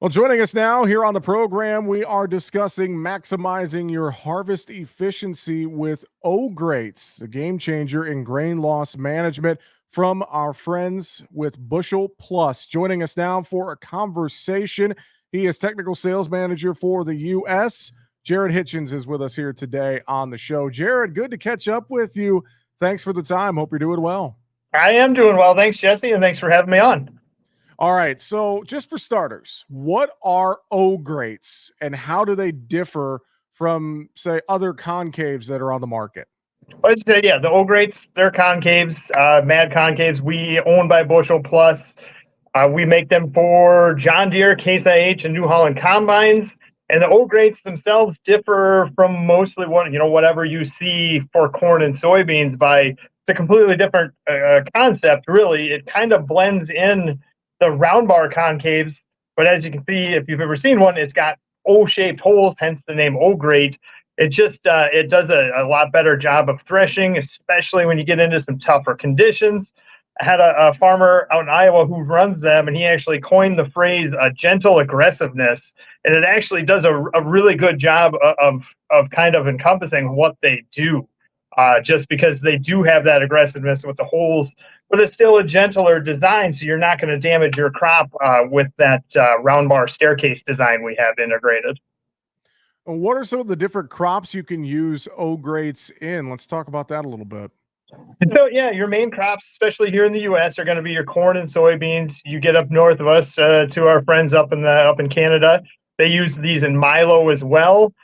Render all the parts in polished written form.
Well, joining us now here on the program, we are discussing maximizing your harvest efficiency with O-Grates, the game changer in grain loss management from our friends with Bushel Plus. Joining us now for a conversation, he is technical sales manager for the U.S. Jared Hitchens is with us here today on the show. Jared, good to catch up with you. Thanks for the time. Hope you're doing well. I am doing well. Thanks, Jesse, and thanks for having me on. All right. So, just for starters, what are O-Grates and how do they differ from, say, other concaves that are on the market? I'd say, yeah, the O-Grates, they're concaves, mad concaves. We own by Bushel Plus. We make them for John Deere, Case IH, and New Holland combines. And the O-Grates themselves differ from mostly whatever you see for corn and soybeans by the completely different concept. Really, it kind of blends in the round bar concaves, but as you can see, if you've ever seen one, it's got O-shaped holes, hence the name O-Grate. It does a lot better job of threshing, especially when you get into some tougher conditions. I had a farmer out in Iowa who runs them, and he actually coined the phrase gentle aggressiveness. And it actually does a really good job of kind of encompassing what they do, just because they do have that aggressiveness with the holes, but it's still a gentler design, so you're not going to damage your crop with that round bar staircase design we have integrated. What are some of the different crops you can use O-Grates in? Let's talk about that a little bit. And so, yeah, your main crops, especially here in the U.S., are going to be your corn and soybeans. You get up north of us to our friends up in Canada. They use these in Milo as well.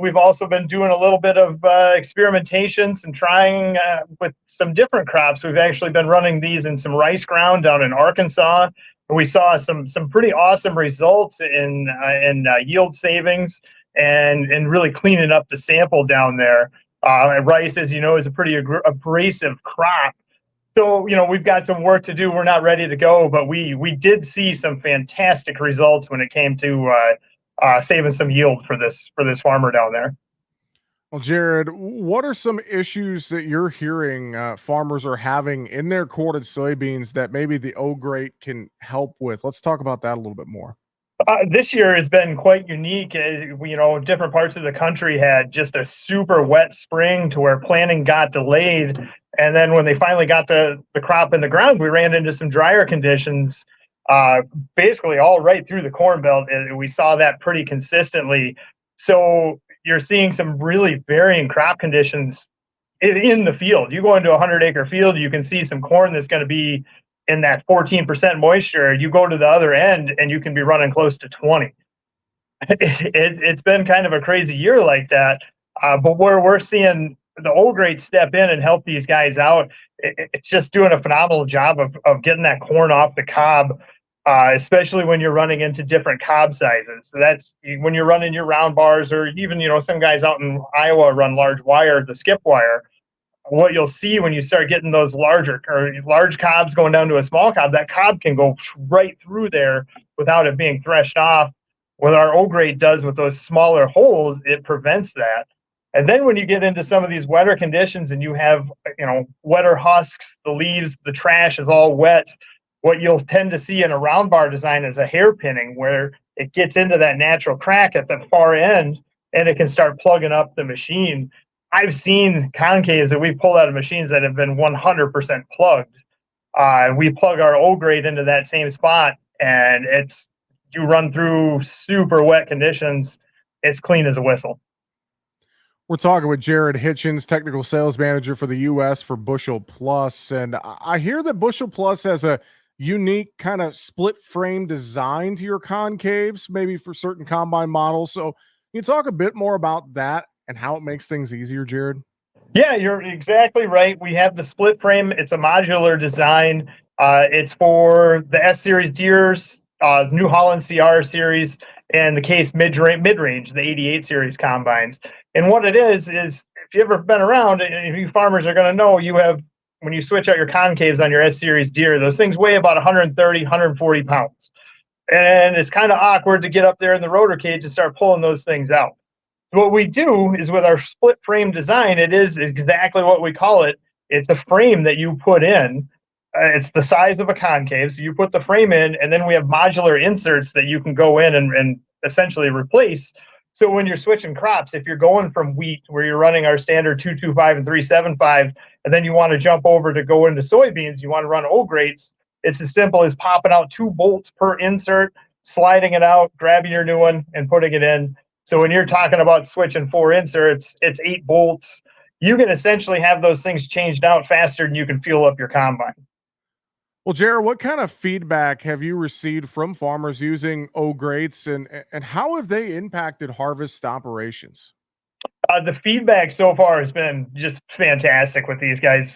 We've also been doing a little bit of experimentations and trying with some different crops. We've actually been running these in some rice ground down in Arkansas. We saw some pretty awesome results in yield savings and really cleaning up the sample down there. Rice, as you know, is a pretty abrasive crop. So, we've got some work to do. We're not ready to go, but we did see some fantastic results when it came to saving some yield for this farmer down there. Well, Jared, what are some issues that you're hearing farmers are having in their corn and soybeans that maybe the O-Grate can help with? Let's talk about that a little bit more. This year has been quite unique. Different parts of the country had just a super wet spring to where planting got delayed. And then when they finally got the crop in the ground, we ran into some drier conditions, basically all right through the Corn Belt. And we saw that pretty consistently. So you're seeing some really varying crop conditions in the field. You go into a 100-acre field, you can see some corn that's going to be in that 14% moisture. You go to the other end and you can be running close to 20. It's been kind of a crazy year like that. But where we're seeing the O-Grate step in and help these guys out, it's just doing a phenomenal job of getting that corn off the cob, especially when you're running into different cob sizes. So that's when you're running your round bars, or even, some guys out in Iowa run large wire, the skip wire. What you'll see when you start getting those large cobs going down to a small cob, that cob can go right through there without it being threshed off. What our O-Grate does with those smaller holes, it prevents that. And then when you get into some of these wetter conditions and you have, wetter husks, the leaves, the trash is all wet, what you'll tend to see in a round bar design is a hairpinning where it gets into that natural crack at the far end and it can start plugging up the machine. I've seen concaves that we've pulled out of machines that have been 100% plugged. We plug our O-Grate into that same spot, and you run through super wet conditions. It's clean as a whistle. We're talking with Jared Hitchens, technical sales manager for the U.S. for Bushel Plus. And I hear that Bushel Plus has a unique kind of split frame design to your concaves, maybe for certain combine models. So can you talk a bit more about that and how it makes things easier, Jared? Yeah, you're exactly right. We have the split frame. It's a modular design. It's for the S series deers, New Holland CR series, and the Case mid range, the 88 series combines. And what it is if you've ever been around, and you farmers are going to know, when you switch out your concaves on your S series deer, those things weigh about 130, 140 pounds. And it's kind of awkward to get up there in the rotor cage and start pulling those things out. What we do is with our split frame design, it is exactly what we call it. It's a frame that you put in. it's the size of a concave. So you put the frame in, and then we have modular inserts that you can go in and essentially replace. So when you're switching crops, if you're going from wheat, where you're running our standard 225 and 375, and then you want to jump over to go into soybeans, you want to run O-Grates, it's as simple as popping out 2 bolts per insert, sliding it out, grabbing your new one, and putting it in. So when you're talking about switching 4 inserts, it's 8 bolts. You can essentially have those things changed out faster than you can fuel up your combine. Well, Jared, what kind of feedback have you received from farmers using O-Grates, and how have they impacted harvest operations? The feedback so far has been just fantastic with these guys.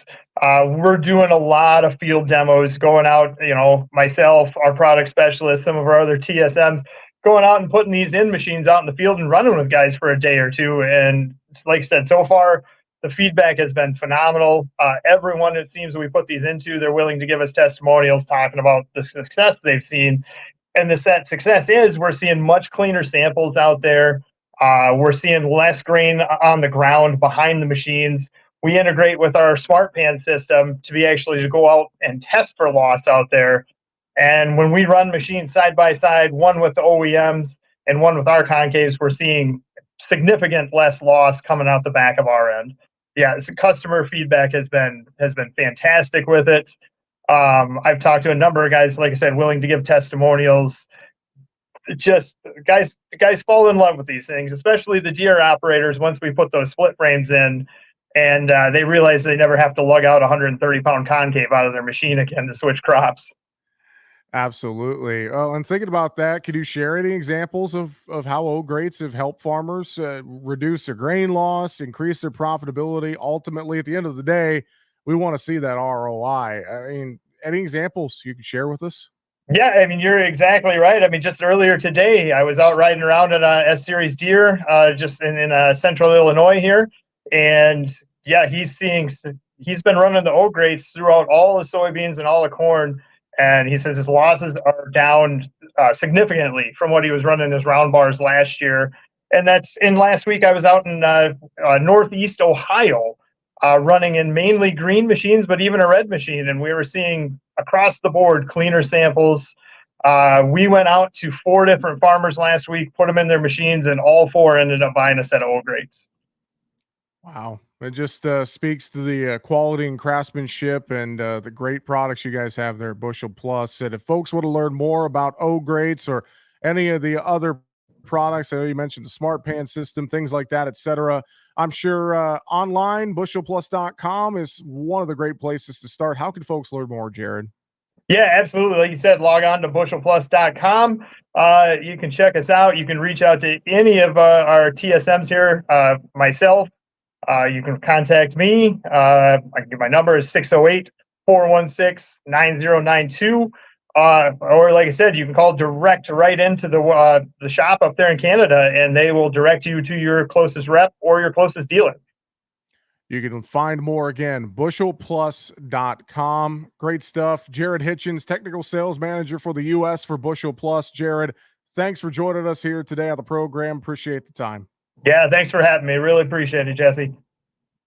We're doing a lot of field demos, going out, myself, our product specialist, some of our other TSMs, going out and putting these in machines out in the field and running with guys for a day or two. And like I said, so far, the feedback has been phenomenal. Everyone it seems we put these into, they're willing to give us testimonials talking about the success they've seen. And that success is we're seeing much cleaner samples out there. We're seeing less grain on the ground behind the machines. We integrate with our smart pan system to be actually to go out and test for loss out there. And when we run machines side by side, one with the OEMs and one with our concaves, we're seeing significant less loss coming out the back of our end. Yeah, customer feedback has been fantastic with it. I've talked to a number of guys, like I said, willing to give testimonials. Just guys fall in love with these things, especially the deer operators. Once we put those split frames in, and they realize they never have to lug out a 130-pound concave out of their machine again to switch crops. Absolutely. And thinking about that, could you share any examples of how O-Grates have helped farmers reduce their grain loss, increase their profitability? Ultimately, at the end of the day, we want to see that ROI. I mean, any examples you can share with us? Yeah, I mean, you're exactly right. I mean, just earlier today, I was out riding around in a S series deer, just in central Illinois here, and yeah, he's been running the O-Grates throughout all the soybeans and all the corn, and he says his losses are down significantly from what he was running his round bars last year. And that's in last week. I was out in Northeast Ohio, running in mainly green machines, but even a red machine, and we were seeing across the board cleaner samples. We went out to 4 different farmers last week, put them in their machines, and all 4 ended up buying a set of O-Grates. Wow. It just speaks to the quality and craftsmanship and the great products you guys have there at Bushel Plus. And if folks want to learn more about O-Grates or any of the other products, I know you mentioned the smart pan system, things like that, etc. I'm sure online, bushelplus.com is one of the great places to start. How can folks learn more, Jared? Yeah, absolutely. Like you said, log on to bushelplus.com. You can check us out. You can reach out to any of our TSMs here, myself. You can contact me. I can give my number is 608-416-9092. Or like I said, you can call direct right into the shop up there in Canada, and they will direct you to your closest rep or your closest dealer. You can find more again, bushelplus.com. Great stuff. Jared Hitchens, technical sales manager for the U.S. for Bushel Plus. Jared, thanks for joining us here today on the program. Appreciate the time. Yeah, thanks for having me. Really appreciate it, Jesse.